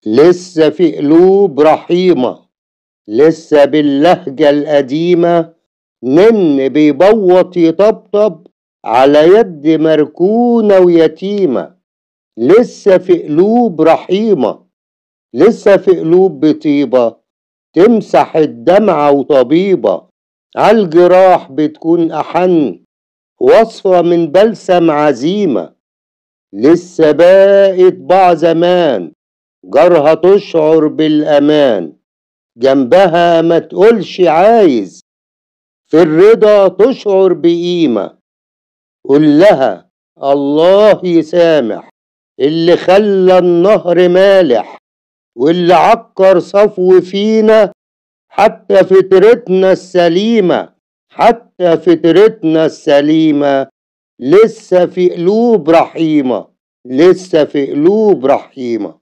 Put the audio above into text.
لسه في قلوب رحيمة، لسه باللهجة القديمة نن بيبوط يطبطب على يد مركونة ويتيمة. لسه في قلوب رحيمة، لسه في قلوب بطيبة تمسح الدمعة وطبيبة، عالجراح بتكون أحن وصفة من بلسم عزيمة. لسه باقي طباع زمان جارها تشعر بالأمان، جنبها ما تقولش عايز، في الرضا تشعر بقيمة. قول لها الله يسامح اللي خلى النهر مالح واللي عكر صفو فينا، حتى فطرتنا السليمة، حتى فطرتنا السليمة. لسه في قلوب رحيمة، لسه في قلوب رحيمة.